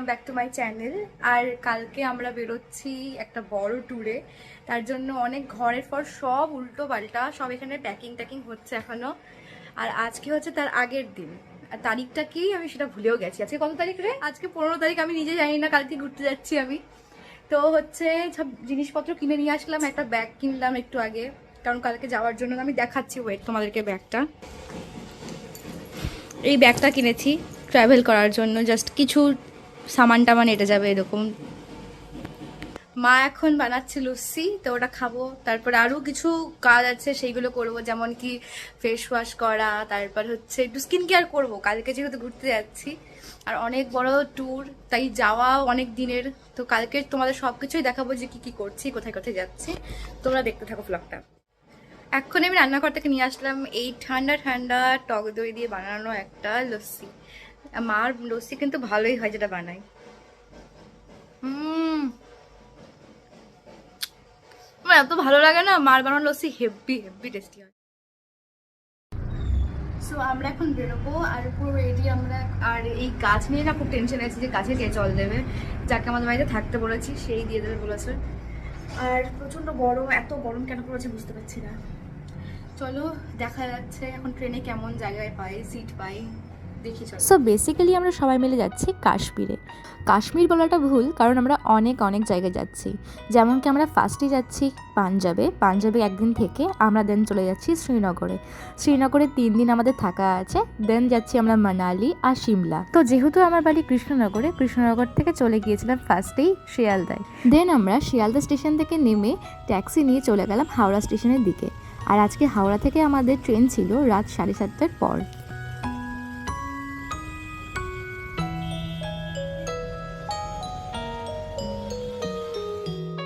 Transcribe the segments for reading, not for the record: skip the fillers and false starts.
Back to my channel. আর কালকে আমরা বেরোচ্ছি একটা বড় ট্যুরে, তার জন্য অনেক ঘরের পর সব উল্টো পাল্টা, সব এখানে প্যাকিং হচ্ছে এখনো। আর আজকে হচ্ছে তার আগের দিন, আর তারিখটা কি আমি সেটা ভুলেও গেছি। আজকে কত তারিখ রে? আজকে 15 তারিখ। আমি নিজে জানি না, কালকে ঘুরতে যাচ্ছি আমি। তো হচ্ছে সব জিনিসপত্র কিনে নিয়ে আসলাম, একটা ব্যাগ কিনলাম একটু আগে, কারণ কালকে যাওয়ার জন্য। আমি দেখাচ্ছি, ওয়েট, তোমাদেরকে ব্যাগটা। এই ব্যাগটা কিনেছি ট্রাভেল করার জন্য, জাস্ট কিছু সামান টামান এটে যাবে এরকম। মা এখন বানাচ্ছে লস্যি, তো ওটা খাবো। তারপরে আরও কিছু কাজ আছে, সেইগুলো করব, যেমন কি ফেস ওয়াশ করা, তারপর হচ্ছে একটু স্কিন কেয়ার করবো কালকে যেহেতু ঘুরতে যাচ্ছি। আর অনেক বড় ট্যুর, তাই যাওয়া অনেক দিনের। তো কালকে তোমাদের সব কিছুই দেখাবো, যে কি কি করছি, কোথায় কোথায় যাচ্ছি। তোমরা দেখতে থাকো ব্লগটা। এখন আমি রান্নাঘর থেকে নিয়ে আসলাম এই ঠান্ডা ঠান্ডা টক দই দিয়ে বানানো একটা লস্যি। মার লস্যি কিন্তু ভালোই হয় যেটা বানাই। আমার এত ভালো লাগে না, মার বানানো লস্যি হেভি হেভি টেস্টি হয়। সো আমরা এখন বেরোবো, আর পুরো রেডি আমরা। আর এই গাছ নিয়ে না খুব টেনশন আছে, যে গাছে কে জল দেবে। যাকে আমাদের বাড়িতে থাকতে বলেছি সেই দিয়ে দেবে বলেছে। আর প্রচন্ড গরম, এত গরম কেন পড়েছে বুঝতে পারছি না। চলো দেখা যাচ্ছে এখন ট্রেনে কেমন জায়গায় পাই, সিট পাই, দেখি। চলো। সো বেসিক্যালি আমরা সবাই মিলে যাচ্ছি কাশ্মীরে। কাশ্মীর বলাটা ভুল, কারণ আমরা অনেক অনেক জায়গায় যাচ্ছি। যেমন কি আমরা ফার্স্টে যাচ্ছি পাঞ্জাবে একদিন থেকে আমরা দেন চলে যাচ্ছি শ্রীনগরে 3 দিন আমাদের থাকা আছে। দেন যাচ্ছি আমরা মানালি আর সিমলা। তো যেহেতু আমার বাড়ি কৃষ্ণনগর থেকে চলে গিয়েছিলাম ফার্স্টেই শিয়ালদায়। দেন আমরা শিয়ালদা স্টেশন থেকে নেমে ট্যাক্সি নিয়ে চলে গেলাম হাওড়া স্টেশনের দিকে। আর আজকে হাওড়া থেকে আমাদের ট্রেন ছিল রাত 7:30টার পর।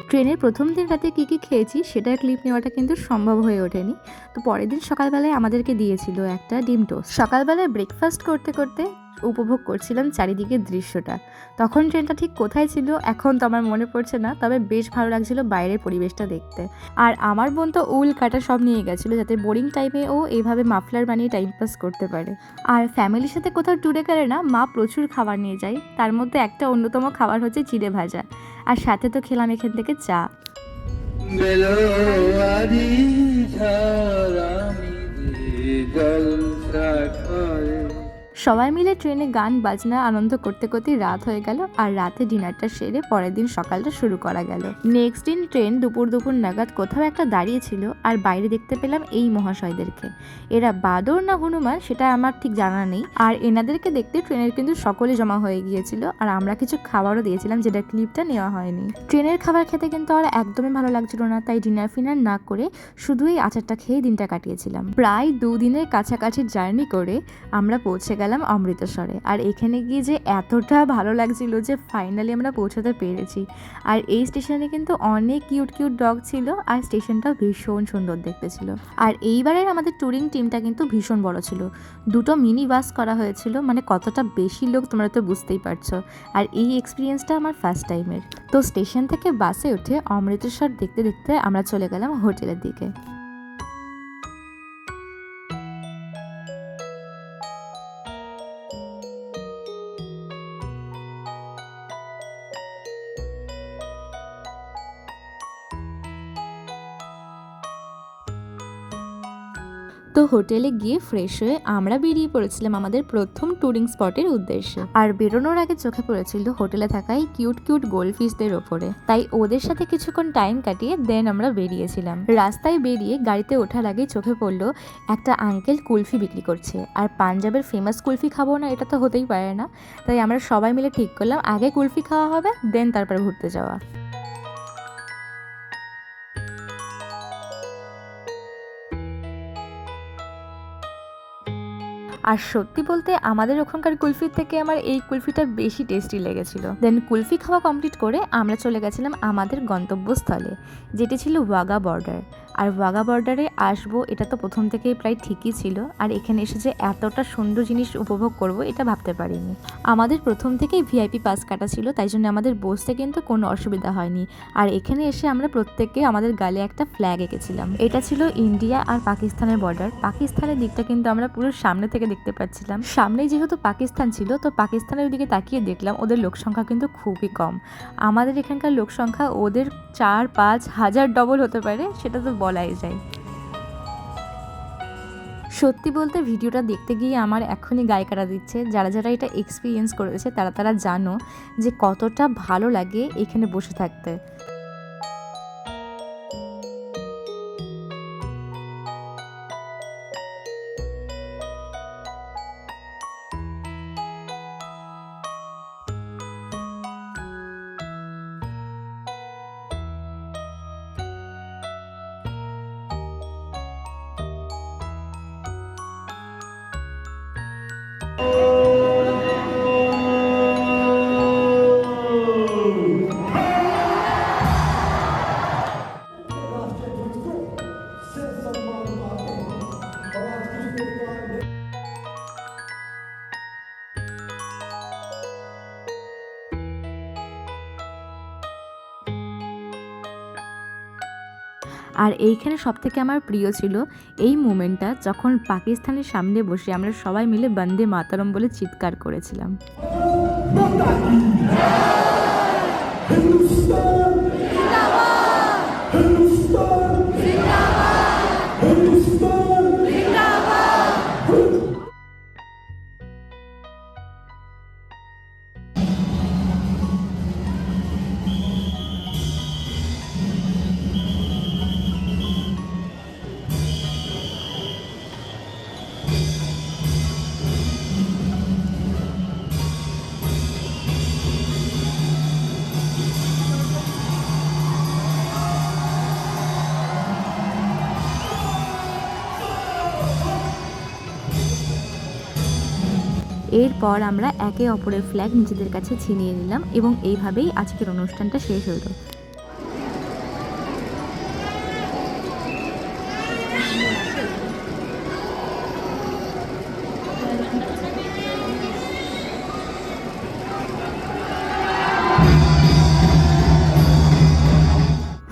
ট্রেনের প্রথম দিন রাতে কী কী খেয়েছি সেটার ক্লিপ নেওয়াটা কিন্তু সম্ভব হয়ে ওঠেনি। তো পরের দিন সকালবেলায় আমাদেরকে দিয়েছিল একটা ডিম টোস্ট। সকালবেলায় ব্রেকফাস্ট করতে করতে উপভোগ করছিলাম চারিদিকের দৃশ্যটা। তখন ট্রেনটা ঠিক কোথায় ছিল এখন তো আমার মনে পড়ছে না, তবে বেশ ভালো লাগছিল বাইরের পরিবেশটা দেখতে। আর আমার বোন তো উল কাটা সব নিয়ে গেছিলো, যাতে বোরিং টাইমে ও এইভাবে মাফলার বানিয়ে টাইম পাস করতে পারে। আর ফ্যামিলির সাথে কোথাও ট্যুরে গেলে না মা প্রচুর খাবার নিয়ে যায়, তার মধ্যে একটা অন্যতম খাবার হচ্ছে চিড়ে ভাজা। আর সাথে তো খেলাম এখান থেকে চা। সবাই মিলে ট্রেনে গান বাজনা আনন্দ করতে করতে রাত হয়ে গেল। আর রাতে ডিনারটা সেরে পরের দিন সকালটা শুরু করা গেল। নেক্সট দিন ট্রেন দুপুর নাগাদ কোথাও একটা দাঁড়িয়েছিল, আর বাইরে দেখতে পেলাম এই মহাশয়দেরকে। এরা বাদর না হনুমান সেটা আমার ঠিক জানা নেই। আর এনাদেরকে দেখতে ট্রেনের কিন্তু সকলে জমা হয়ে গিয়েছিল, আর আমরা কিছু খাবারও দিয়েছিলাম যেটা ক্লিপটা নেওয়া হয়নি। ট্রেনের খাবার খেতে কিন্তু আর একদমই ভালো লাগছিল না, তাই ডিনার ফিনার না করে শুধুই আচারটা খেয়ে দিনটা কাটিয়েছিলাম। প্রায় 2 দিনের কাছাকাছি জার্নি করে আমরা পৌঁছে গেলাম অমৃতসরে। আর এখানে গিয়ে যে এতটা ভালো লাগছিল যে ফাইনালি আমরা পৌঁছাতে পেরেছি। আর এই স্টেশনে কিন্তু অনেক কিউট ডগ ছিল, আর স্টেশনটাও ভীষণ সুন্দর দেখতে ছিল। আর এইবারের আমাদের ট্যুরিং টিমটা কিন্তু ভীষণ বড় ছিল, 2টো মিনি বাস করা হয়েছিল, মানে কতটা বেশি লোক তোমরা তো বুঝতেই পারছো। আর এই এক্সপিরিয়েন্সটা আমার ফার্স্ট টাইমের। তো স্টেশন থেকে বাসে উঠে অমৃতসর দেখতে দেখতে আমরা চলে গেলাম হোটেলের দিকে। তো হোটেলে গিয়ে ফ্রেশ হয়ে আমরা বেরিয়ে পড়েছিলাম আমাদের প্রথম ট্যুরিং স্পটের উদ্দেশ্যে। আর বেরোনোর আগে চোখে পড়েছিল হোটেলে থাকা এই কিউট গোল্ডফিশদের ওপরে, তাই ওদের সাথে কিছুক্ষণ টাইম কাটিয়ে দেন আমরা বেরিয়েছিলাম। রাস্তায় বেরিয়ে গাড়িতে ওঠার আগে চোখে পড়লো একটা আঙ্কেল কুলফি বিক্রি করছে। আর পাঞ্জাবের ফেমাস কুলফি খাবো না এটা তো হতেই পারে না, তাই আমরা সবাই মিলে ঠিক করলাম আগে কুলফি খাওয়া হবে, দেন তারপর ঘুরতে যাওয়া। আর সত্যি বলতে আমাদের ওখানকার কুলফির থেকে আমার এই কুলফিটা বেশি টেস্টি লেগেছিল। দেন কুলফি খাওয়া কমপ্লিট করে আমরা চলে গেছিলাম আমাদের গন্তব্যস্থলে, যেটি ছিল ওয়াঘা বর্ডার। আর ওয়াঘা বর্ডারে আসবো এটা তো প্রথম থেকেই প্রায় ঠিকই ছিল, আর এখানে এসে যে এতটা সুন্দর জিনিস উপভোগ করব এটা ভাবতে পারিনি। আমাদের প্রথম থেকেই ভিআইপি পাস কাটা ছিল, তাই জন্য আমাদের বসতে কিন্তু কোনো অসুবিধা হয়নি। আর এখানে এসে আমরা প্রত্যেককে আমাদের গালে একটা ফ্ল্যাগ এঁকেছিলাম। এটা ছিল ইন্ডিয়া আর পাকিস্তানের বর্ডার। পাকিস্তানের দিকটা কিন্তু আমরা পুরো সামনে থেকে দেখতে পাচ্ছিলাম। সামনেই যেহেতু পাকিস্তান ছিল, তো পাকিস্তানের দিকে তাকিয়ে দেখলাম ওদের লোক সংখ্যা কিন্তু খুবই কম। আমাদের এখানকার লোক সংখ্যা ওদের 4-5 হাজার ডবল হতে পারে, সেটা তো বলাই যায়। সত্যি বলতে ভিডিওটা দেখতে গিয়ে আমার এখনই গায়ে কাটা দিচ্ছে। যারা যারা এটা এক্সপিরিয়েন্স করেছে তারা জানো যে কতটা ভালো লাগে এখানে বসে থাকতে। আর এইখানে সবথেকে আমার প্রিয় ছিল এই মোমেন্টটা, যখন পাকিস্তানের সামনে বসে আমরা সবাই মিলে বন্দে মাতরম বলে চিৎকার করেছিলাম। এরপর আমরা একে অপরের ফ্ল্যাগ নিজেদের কাছে ছিনিয়ে নিলাম এবং এইভাবেই আজকের অনুষ্ঠানটা শেষ হলো।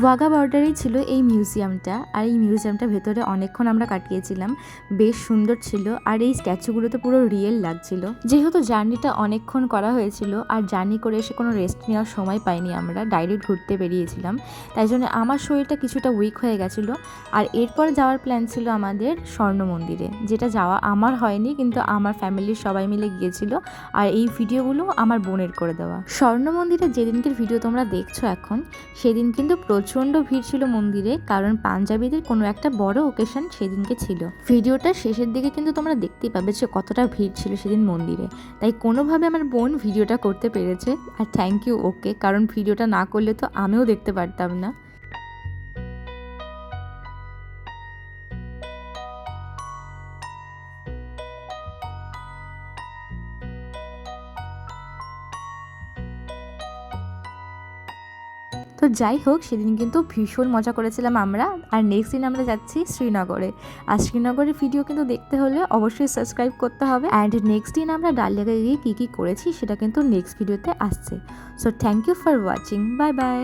ওয়াঘা বর্ডারেই ছিল এই মিউজিয়ামটা, আর এই মিউজিয়ামটার ভেতরে অনেকক্ষণ আমরা কাটিয়েছিলাম। বেশ সুন্দর ছিল, আর এই স্ট্যাচুগুলো তো পুরো রিয়েল লাগছিল। যেহেতু জার্নিটা অনেকক্ষণ করা হয়েছিল আর জার্নি করে এসে কোনো রেস্ট নেওয়ার সময় পাইনি, আমরা ডাইরেক্ট ঘুরতে বেরিয়েছিলাম, তাই জন্য আমার শরীরটা কিছুটা উইক হয়ে গেছিলো। আর এরপর যাওয়ার প্ল্যান ছিল আমাদের স্বর্ণ মন্দিরে, যেটা যাওয়া আমার হয়নি, কিন্তু আমার ফ্যামিলির সবাই মিলে গিয়েছিল। আর এই ভিডিওগুলো আমার বোনের করে দেওয়া। স্বর্ণ মন্দিরে যেদিনকের ভিডিও তোমরা দেখছো এখন, সেদিন কিন্তু প্রচণ্ড ভিড় ছিল মন্দিরে, কারণ পাঞ্জাবিদের কোনো একটা বড় ওকেশন সেদিনকে ছিল। ভিডিওটা শেষের দিকে কিন্তু তোমরা দেখতেই পাবে যে কতটা ভিড় ছিল সেদিন মন্দিরে। তাই কোনোভাবে আমার বোন ভিডিওটা করতে পেরেছে, আর থ্যাংক ইউ ওকে, কারণ ভিডিওটা না করলে তো আমিও দেখতে পারতাম না। তো যাই হোক, সেদিন কিন্তু ভীষণ মজা করেছিলাম আমরা। আর নেক্সট দিন আমরা যাচ্ছি শ্রীনগরে। আর শ্রীনগরের ভিডিও কিন্তু দেখতে হলে অবশ্যই সাবস্ক্রাইব করতে হবে। অ্যান্ড নেক্সট দিন আমরা ডাল লেকে গিয়ে কী কী করেছি সেটা কিন্তু নেক্সট ভিডিওতে আসছে। So thank you for watching, bye by.